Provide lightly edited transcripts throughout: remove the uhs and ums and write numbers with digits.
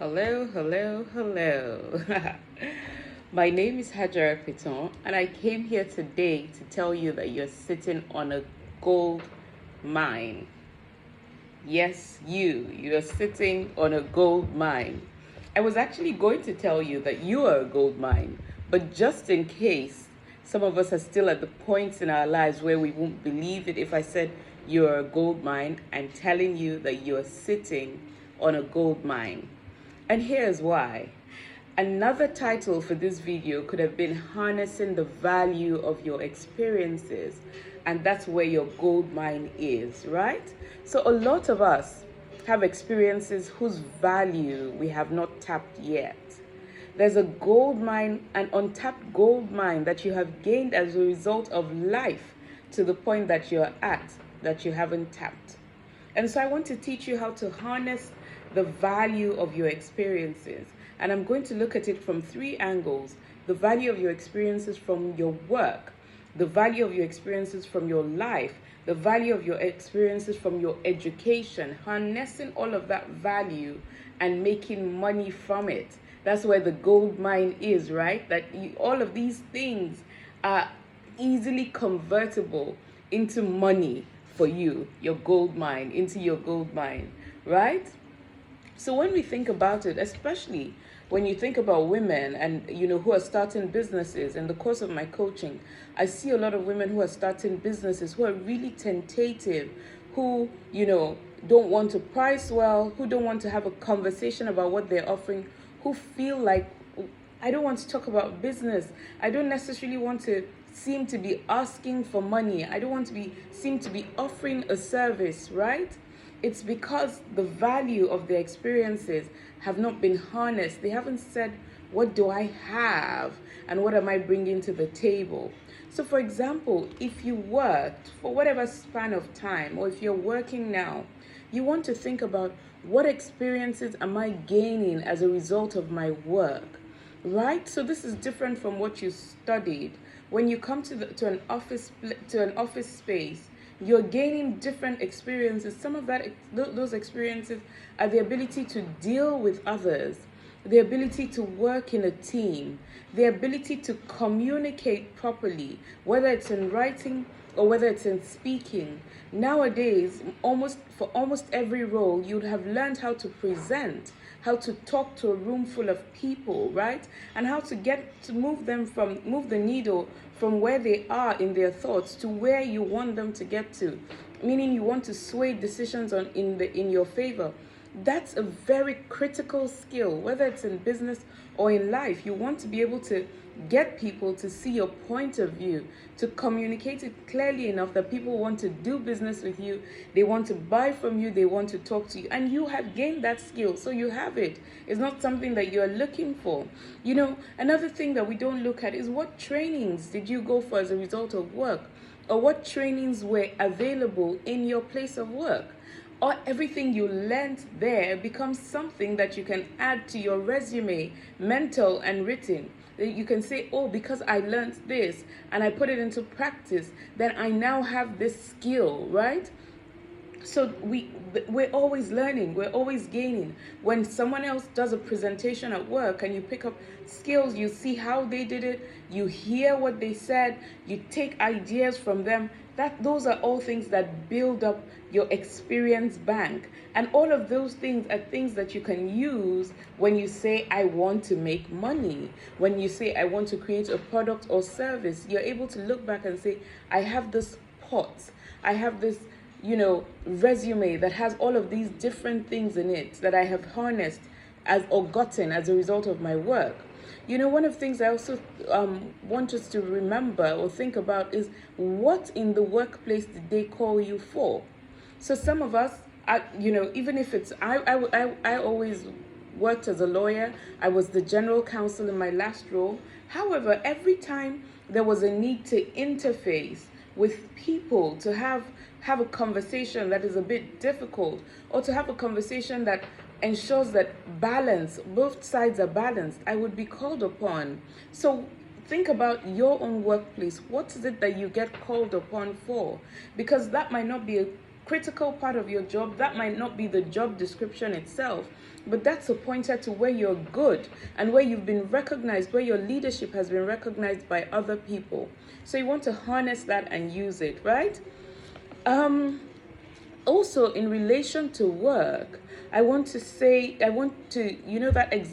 Hello, hello, hello. My name is Hajara Piton, and I came here today to tell you that you're sitting on a gold mine. Yes, you're sitting on a gold mine. I was actually going to tell you that you are a gold mine, but just in case some of us are still at the points in our lives where we won't believe it if I said you're a gold mine, I'm telling you that you're sitting on a gold mine. And here's why. Another title for this video could have been harnessing the value of your experiences, and that's where your gold mine is, right? So a lot of us have experiences whose value we have not tapped yet. There's a gold mine, an untapped gold mine that you have gained as a result of life to the point that you're at, that you haven't tapped. And so I want to teach you how to harness the value of your experiences. And I'm going to look at it from three angles: the value of your experiences from your work, the value of your experiences from your life, the value of your experiences from your education, harnessing all of that value and making money from it. That's where the gold mine is, right? That all of these things are easily convertible into money for you, your gold mine, into your gold mine, right? So when we think about it, especially when you think about women and who are starting businesses, in the course of my coaching, I see a lot of women who are starting businesses who are really tentative, who don't want to price well, who don't want to have a conversation about what they're offering, who feel like, I don't want to talk about business. I don't necessarily want to seem to be asking for money. I don't want to seem to be offering a service, right? It's because the value of their experiences have not been harnessed. They haven't said, what do I have and what am I bringing to the table? So for example, if you worked for whatever span of time, or if you're working now, you want to think about, what experiences am I gaining as a result of my work, right? So this is different from what you studied. When you come to an office space, you're gaining different experiences. Some of those experiences are the ability to deal with others, the ability to work in a team, the ability to communicate properly, whether it's in writing or whether it's in speaking. Nowadays, for almost every role, you'd have learned how to present, how to talk to a room full of people, right? And how to move the needle from where they are in their thoughts to where you want them to get to, meaning you want to sway decisions in your favor. That's a very critical skill, whether it's in business or in life. You want to be able to get people to see your point of view, to communicate it clearly enough that people want to do business with you, they want to buy from you, they want to talk to you, and you have gained that skill, so you have it. It's not something that you're looking for. Another thing that we don't look at is, what trainings did you go for as a result of work, or what trainings were available in your place of work? Or everything you learned there becomes something that you can add to your resume, mental and written. You can say, oh, because I learned this and I put it into practice, then I now have this skill, right? So we're always learning, we're always gaining. When someone else does a presentation at work and you pick up skills, you see how they did it, you hear what they said, you take ideas from them. Those are all things that build up your experience bank. And all of those things are things that you can use when you say, I want to make money. When you say, I want to create a product or service, you're able to look back and say, I have this pot, I have this resume that has all of these different things in it that I have harnessed or gotten as a result of my work. One of the things I also want us to remember or think about is, what in the workplace did they call you for? So some of us, even if it's, I always worked as a lawyer. I was the general counsel in my last role. However, every time there was a need to interface with people, to have a conversation that is a bit difficult, or to have a conversation that ensures that both sides are balanced, I would be called upon. So think about your own workplace. What is it that you get called upon for? Because that might not be a critical part of your job. That might not be the job description itself, but that's a pointer to where you're good and where you've been recognized, where your leadership has been recognized by other people. So you want to harness that and use it, right? Also, in relation to work, I want to,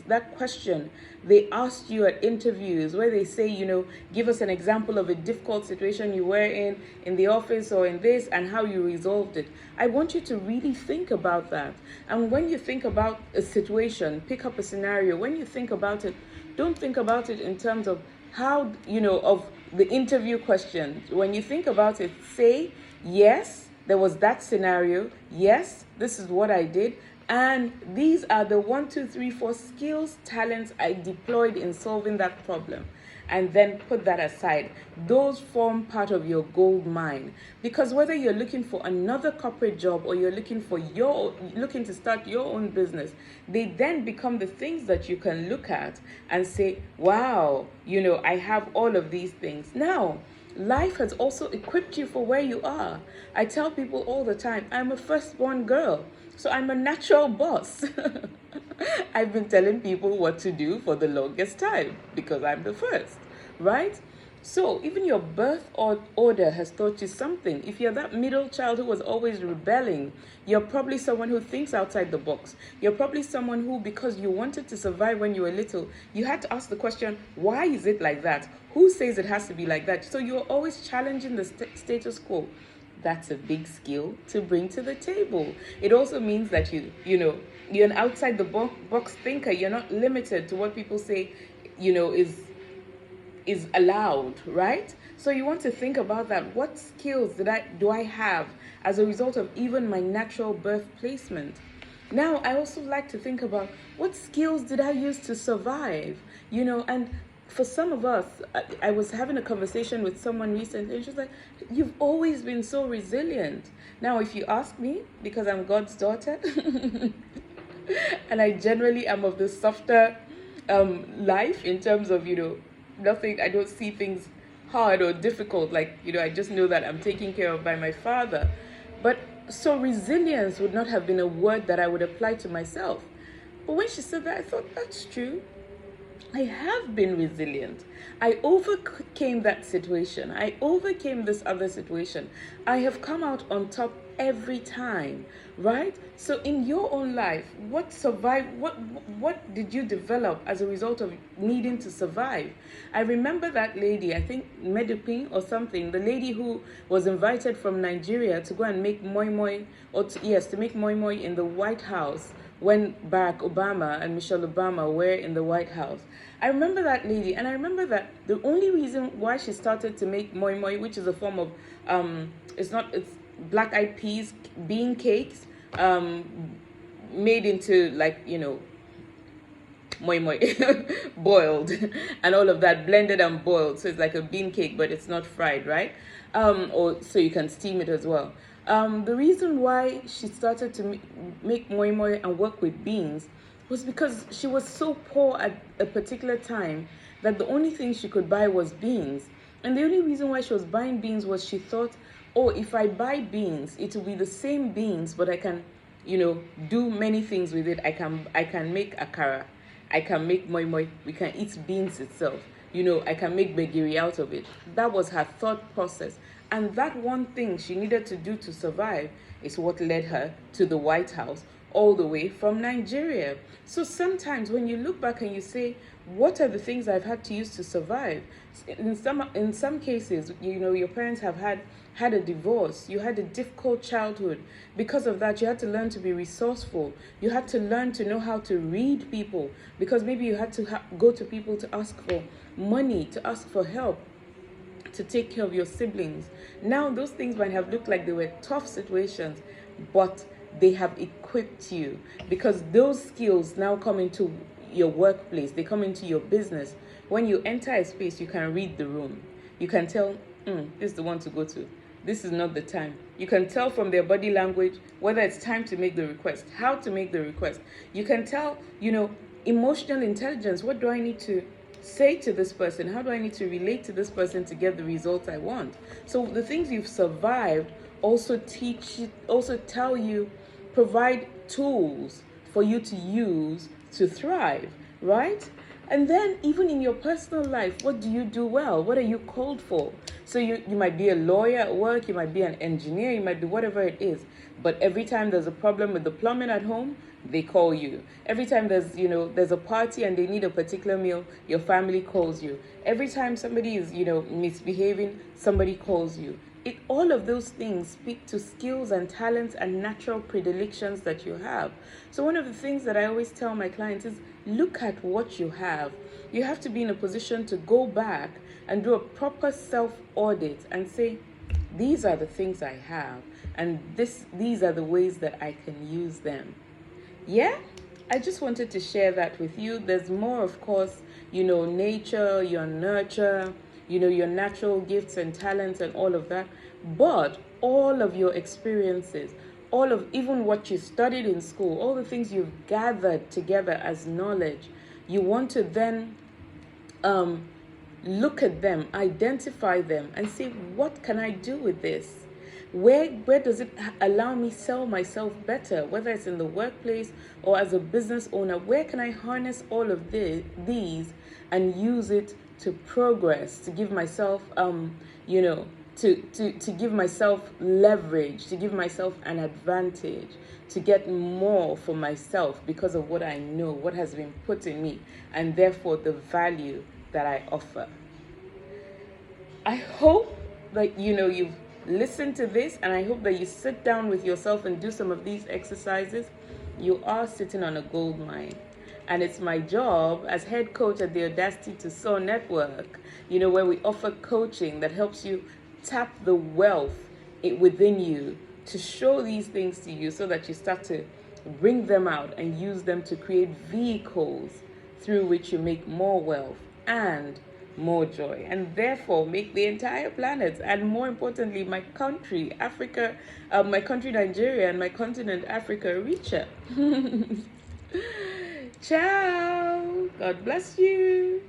that question they asked you at interviews where they say, give us an example of a difficult situation you were in the office or in this, and how you resolved it. I want you to really think about that. And when you think about a situation, pick up a scenario. When you think about it, don't think about it in terms of how, of the interview question. When you think about it, say, yes, there was that scenario. Yes, this is what I did. And these are the 1, 2, 3, 4 skills, talents I deployed in solving that problem. And then put that aside. Those form part of your gold mine. Because whether you're looking for another corporate job or you're looking to start your own business, they then become the things that you can look at and say, wow, I have all of these things. Now, life has also equipped you for where you are. I tell people all the time, I'm a firstborn girl, so I'm a natural boss. I've been telling people what to do for the longest time because I'm the first, right? So even your birth order has taught you something. If you're that middle child who was always rebelling, you're probably someone who thinks outside the box. You're probably someone who, because you wanted to survive when you were little, you had to ask the question, why is it like that? Who says it has to be like that? So you're always challenging the status quo. That's a big skill to bring to the table. It also means that you're an outside the box thinker. You're not limited to what people say, is allowed, right? So you want to think about that. What skills do I have as a result of even my natural birth placement? Now, I also like to think about what skills did I use to survive, and for some of us, I was having a conversation with someone recently, and she was like, you've always been so resilient. Now, if you ask me, because I'm God's daughter, and I generally am of the softer life in terms of, nothing, I don't see things hard or difficult. Like, I just know that I'm taken care of by my Father. But so resilience would not have been a word that I would apply to myself. But when she said that, I thought, that's true. I have been resilient. I overcame that situation. I overcame this other situation. I have come out on top every time, right? So in your own life, what did you develop as a result of needing to survive? I remember that lady, I think Medipin or something, the lady who was invited from Nigeria to go and make moi moi, to make moi moi in the White House when Barack Obama and Michelle Obama were in the White House. I remember that lady, and I remember that the only reason why she started to make moi moi, which is a form of, it's black-eyed peas, bean cakes, made into moi moi, boiled, and all of that, blended and boiled. So it's like a bean cake, but it's not fried, right? Or so you can steam it as well. The reason why she started to make moi moi and work with beans was because she was so poor at a particular time that the only thing she could buy was beans. And the only reason why she was buying beans was she thought, oh, if I buy beans, it will be the same beans, but I can, do many things with it. I can make akara. I can make moi moi. We can eat beans itself. I can make begiri out of it. That was her thought process. And that one thing she needed to do to survive is what led her to the White House, all the way from Nigeria. So sometimes when you look back and you say, what are the things I've had to use to survive? In some cases, your parents have had a divorce. You had a difficult childhood. Because of that, you had to learn to be resourceful. You had to learn to know how to read people, because maybe you had to go to people to ask for money, to ask for help, to take care of your siblings. Now, those things might have looked like they were tough situations, but they have equipped you, because those skills now come into your workplace. They come into your business. When you enter a space, you can read the room. You can tell, this is the one to go to. This is not the time. You can tell from their body language whether it's time to make the request, how to make the request. You can tell, emotional intelligence. What do I need to say to this person? How do I need to relate to this person to get the results I want? So the things you've survived also teach you, also tell you, provide tools for you to use to thrive, right? And then even in your personal life, what do you do well? What are you called for? So you might be a lawyer at work, you might be an engineer, you might be whatever it is. But every time there's a problem with the plumbing at home, they call you. Every time there's a party and they need a particular meal, your family calls you. Every time somebody is, misbehaving, somebody calls you. All of those things speak to skills and talents and natural predilections that you have. So one of the things that I always tell my clients is look at what you have. You have to be in a position to go back and do a proper self-audit and say, these are the things I have, and these are the ways that I can use them. Yeah, I just wanted to share that with you. There's more, of course, nature, your nurture, your natural gifts and talents and all of that. But all of your experiences, all of even what you studied in school, all the things you've gathered together as knowledge, you want to then look at them, identify them, and say, what can I do with this? Where does it allow me sell myself better, whether it's in the workplace or as a business owner? Where can I harness all of these and use it to progress, to give myself, to give myself leverage, to give myself an advantage, to get more for myself because of what I know, what has been put in me, and therefore the value that I offer. I hope that you've listened to this, and I hope that you sit down with yourself and do some of these exercises. You are sitting on a gold mine. And it's my job as head coach at the Audacity to Soar network, where we offer coaching that helps you tap the wealth within you, to show these things to you so that you start to bring them out and use them to create vehicles through which you make more wealth and more joy, and therefore make the entire planet, and more importantly, my country, Africa, my country, Nigeria, and my continent, Africa, richer. Ciao. God bless you.